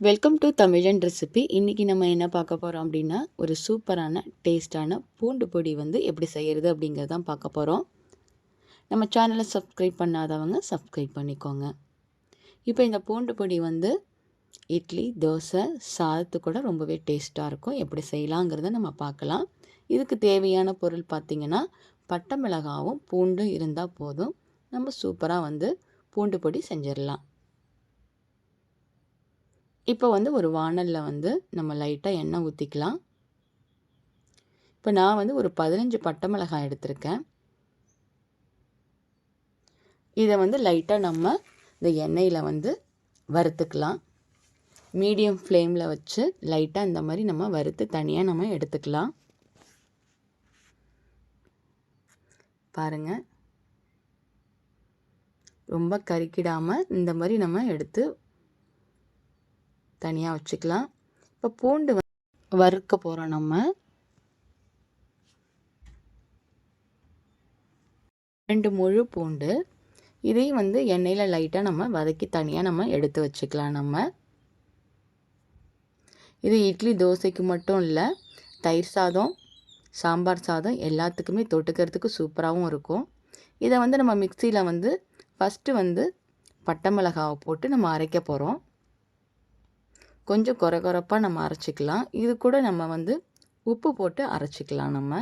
Welcome to தமிழன் recipe. இன்றைக்கி நம்ம என்ன பார்க்க போகிறோம் அப்படின்னா, ஒரு சூப்பரான டேஸ்டான பூண்டு பொடி எப்படி செய்கிறது அப்படிங்கிறது தான் பார்க்க போகிறோம். நம்ம சேனலை சப்ஸ்கிரைப் பண்ணாதவங்க சப்ஸ்கிரைப் பண்ணிக்கோங்க. இப்போ இந்த பூண்டு பொடி இட்லி, தோசை, சாதத்து கூட ரொம்பவே டேஸ்ட்டாக இருக்கும். எப்படி செய்யலாங்கிறத நம்ம பார்க்கலாம். இதுக்கு தேவையான பொருள் பார்த்திங்கன்னா, பட்டை மிளகாவும் பூண்டும் இருந்தால் போதும். நம்ம சூப்பராக பூண்டு பொடி செஞ்சிடலாம். இப்போ ஒரு வாணலில் நம்ம லைட்டாக எண்ணெய் ஊற்றிக்கலாம். இப்போ நான் ஒரு 15 பட்டை மிளகாய் எடுத்திருக்கேன். இதை லைட்டாக நம்ம இந்த எண்ணெயில் வறுத்துக்கலாம். மீடியம் ஃப்ளேமில் வச்சு லைட்டாக இந்த மாதிரி நம்ம வறுத்து தனியாக நம்ம எடுத்துக்கலாம். பாருங்கள், ரொம்ப கருக்கிடாமல் இந்த மாதிரி நம்ம எடுத்து தனியாக வச்சுக்கலாம். இப்போ பூண்டு வறுக்க போகிறோம். நம்ம 2 முழு பூண்டு, இதையும் எண்ணெயில் லைட்டாக நம்ம வதக்கி தனியாக நம்ம எடுத்து வச்சுக்கலாம். இது இட்லி தோசைக்கு மட்டும் இல்லை, தயிர் சாதம், சாம்பார் சாதம் எல்லாத்துக்குமே தொட்டுக்கிறதுக்கு சூப்பராகவும் இருக்கும். இதை நம்ம மிக்சியில் ஃபஸ்ட்டு பட்டை மிளகாவை போட்டு நம்ம அரைக்க போகிறோம். கொஞ்சம் கொரகொரப்பாக நம்ம அரைச்சிக்கலாம். இது கூட நம்ம உப்பு போட்டு அரைச்சிக்கலாம். நம்ம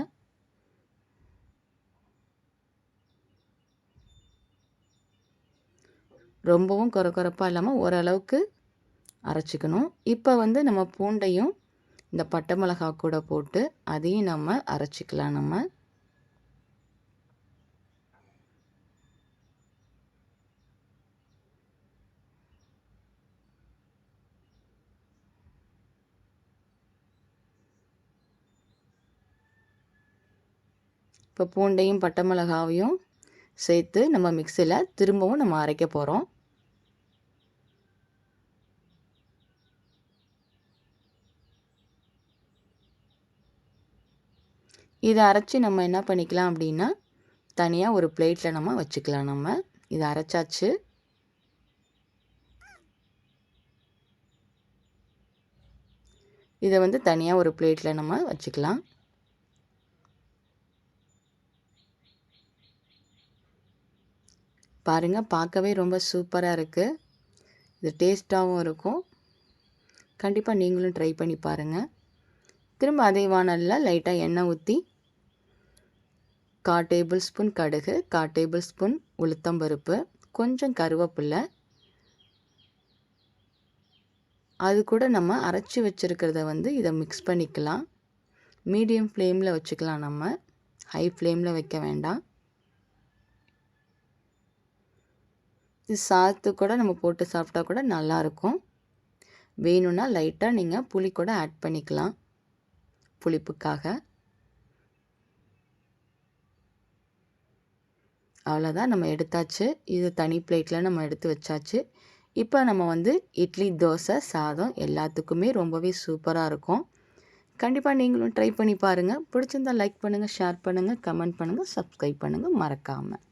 ரொம்பவும் கொரகொரப்பாக இல்லாமல் ஓரளவுக்கு அரைச்சிக்கணும். இப்போ நம்ம பூண்டையும் இந்த பட்டை மிளகா கூட போட்டு அதையும் நம்ம அரைச்சிக்கலாம். நம்ம இப்போ பூண்டையும் பட்டை மிளகாவையும் சேர்த்து நம்ம மிக்சியில் திரும்பவும் நம்ம அரைக்க போகிறோம். இதை அரைச்சி நம்ம என்ன பண்ணிக்கலாம் அப்படின்னா, தனியாக ஒரு பிளேட்டில் நம்ம வச்சுக்கலாம். நம்ம இதை அரைச்சாச்சு. இதை தனியாக ஒரு பிளேட்டில் நம்ம வச்சுக்கலாம். பாருங்கள், பார்க்கவே ரொம்ப சூப்பராக இருக்குது. இது டேஸ்ட்டாகவும் இருக்கும். கண்டிப்பாக நீங்களும் ட்ரை பண்ணி பாருங்கள். திரும்ப அதே வாணலில் லைட்டாக எண்ணெய் ஊற்றி 1/4 டேபிள் ஸ்பூன் கடுகு, 1/4 டேபிள் ஸ்பூன் உளுத்தம்பருப்பு, கொஞ்சம் கருவேப்பிலை, அது கூட நம்ம அரைச்சி வச்சுருக்கிறத இதை மிக்ஸ் பண்ணிக்கலாம். மீடியம் ஃப்ளேமில் வச்சுக்கலாம். நம்ம ஹை ஃப்ளேமில் வைக்க வேண்டாம். இது சாதத்து கூட நம்ம போட்டு சாப்பிட்டா கூட நல்லாயிருக்கும். வேணும்னா லைட்டாக நீங்கள் புளி கூட ஆட் பண்ணிக்கலாம், புளிப்புக்காக. அவ்வளோதான், நம்ம எடுத்தாச்சு. இது தனி பிளேட்டில் நம்ம எடுத்து வச்சாச்சு. இப்போ நம்ம இட்லி, தோசை, சாதம் எல்லாத்துக்குமே ரொம்பவே சூப்பராக இருக்கும். கண்டிப்பாக நீங்களும் ட்ரை பண்ணி பாருங்கள். பிடிச்சிருந்தால் லைக் பண்ணுங்கள், ஷேர் பண்ணுங்கள், கமெண்ட் பண்ணுங்கள், சப்ஸ்கிரைப் பண்ணுங்கள் மறக்காமல்.